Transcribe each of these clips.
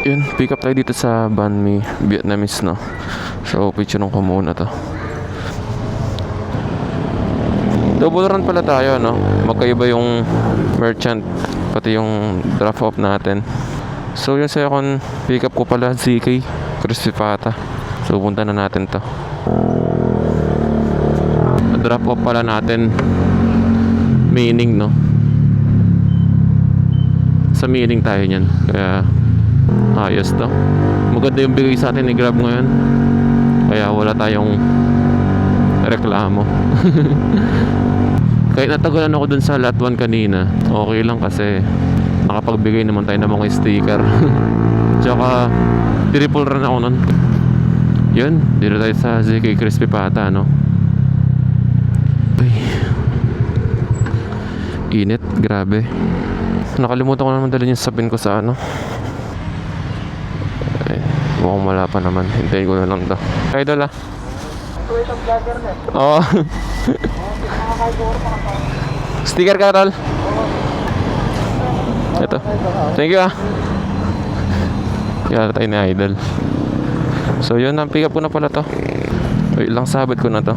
Yun, pick up tayo dito sa Banh Mi Vietnamese, no? So, picture ko muna to. Double run pala tayo, no? Magkaiba yung merchant, pati yung drop off natin. So, yung second pick up ko pala, ZK Crispy Pata. So, punta na natin to. Drop off pala natin meaning, no? Sa meaning tayo nyan. Kaya ayos to. Maganda yung bigay sa atin ni Grab ngayon. Kaya wala tayong reklamo. Kahit natagalan ako dun sa lot 1 kanina, okay lang kasi nakapagbigay naman tayo ng mga sticker. Tsaka triple run ako nun. Yun, dito tayo sa ZK Crispy Pata, no? Ay, init, grabe. Nakalimutan ko naman dalhin yung sapin ko sa ano. Ay, mukhang wala pa naman. Hintayin ko na lang to. Idol ah. Oo. Sticker ka, Tol? Ito. Thank you ah. Kaya tayo ni Idol. So yun, ang pick up ko na pala to. Wait lang, sabit ko na to.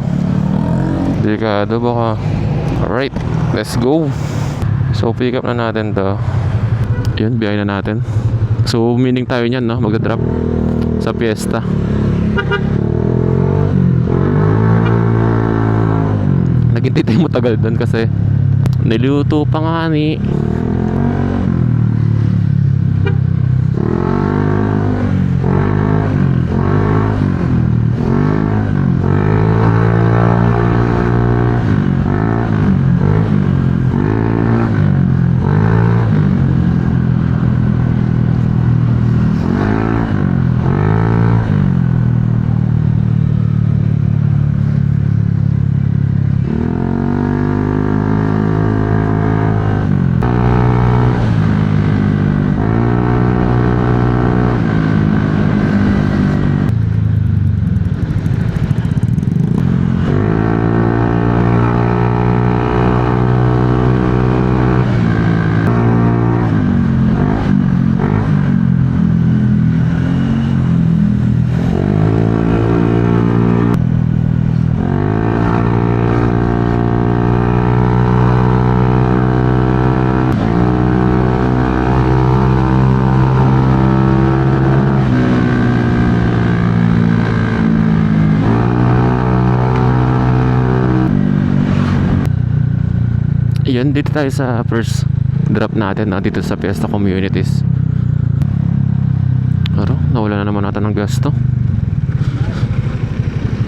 Delikado baka. Alright, let's go. So pick up na natin to. Yun, biyay na natin. So meaning tayo nyan, no? Magdadrop sa piyesta. Naghintay tayo matagal doon kasi niluto pa nga ni. Yan, dito tayo sa first drop natin, dito sa Fiesta Communities. Pero nawala na naman natin ng gas to.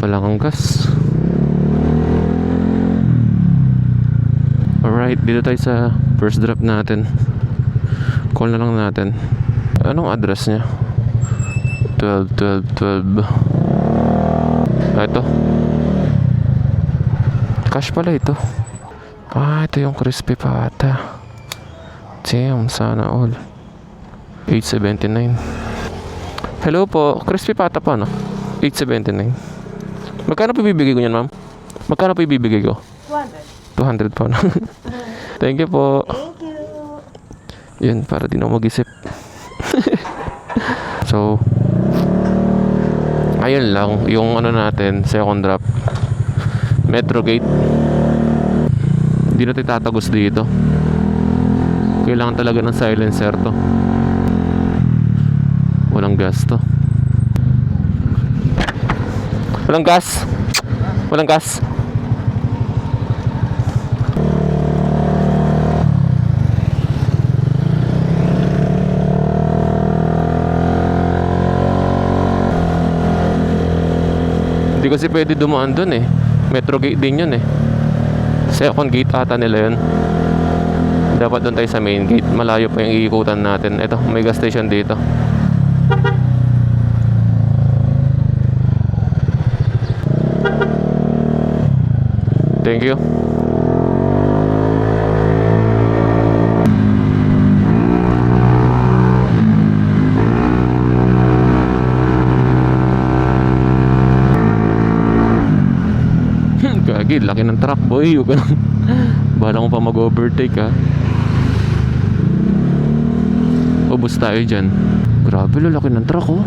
Wala kang gas. Alright, dito tayo sa first drop natin. Call na lang natin. Anong address niya? 12. Ito. Cash pala ito. Ito yung Crispy Pata. Damn, sana all. 879. Hello po, Crispy Pata pa, no? 879. Magkano po ibibigay ko yan, ma'am? Magkano po ibibigay ko? 200 po, no? Thank you po. Thank you. Yun, para di na mag-isip. So, ayun lang, yung ano natin, second drop. Metro Gate. Hindi natin tatagos dito. Kailangan talaga ng silencer to. Walang gas to. Walang gas. Walang gas. Hindi kasi pwede dumaan dun eh. Metro Gate din yun eh. Second gate ata nila yun. Dapat doon tayo sa main gate. Malayo pa yung iikutan natin. Ito, may gas station dito. Thank you. Gagi, laki ng truck boy. Bahala mo pa mag-overtake ha. maubos tayo dyan. Grabe, lalaki ng truck oh.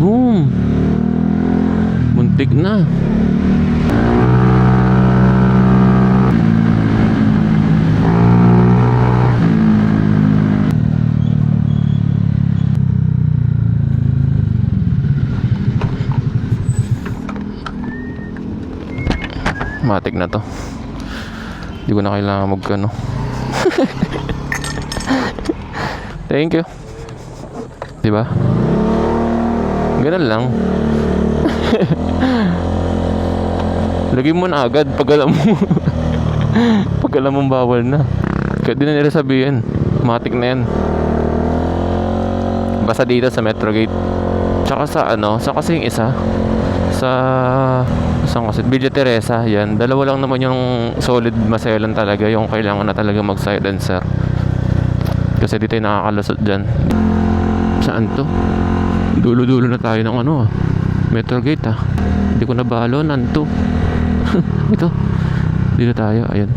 Boom! Muntik na. Matik na to. Hindi ko na kailangan magkano. Thank you. Diba? Ganun lang. Lagay mo na agad pag alam mo. Pag alam mong bawal na. Kaya di na nila sabihin. Matik na yan. Basta dito sa Metro Gate. Tsaka sa ano, sa kasing isa. Saan kasi? Villa Teresa, yan. Dalawa lang naman yung solid maselan talaga. Yung kailangan na talaga mag silencer. Kasi dito yung nakakalusot dyan. Saan to? Dulo-dulo na tayo ng ano Metro Gate Hindi ko nabalo, nanto. Ito. Dito tayo, ayan.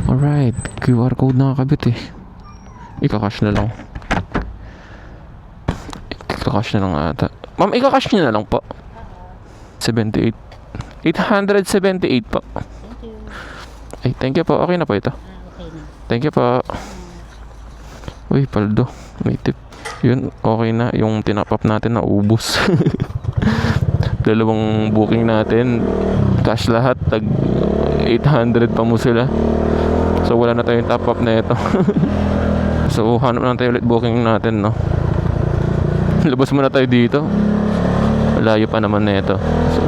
Alright, QR code nakakabit eh. Ika-cash na lang. Ika-cash na lang ata. Ma'am, ika-cash nyo na lang po. 78. 878 po. Thank you. Ay, thank you po. Okay na po ito. Okay na. Thank you po. Uy, paldo. May tip. Yun, okay na. Yung tinapap natin na ubos. Dalawang booking natin. Cash lahat. Tag 800 pa mo sila. So, wala na tayong top up na ito. So, hanap na tayo ulit booking natin, no? Labas muna tayo dito. Malayo pa naman na ito. So,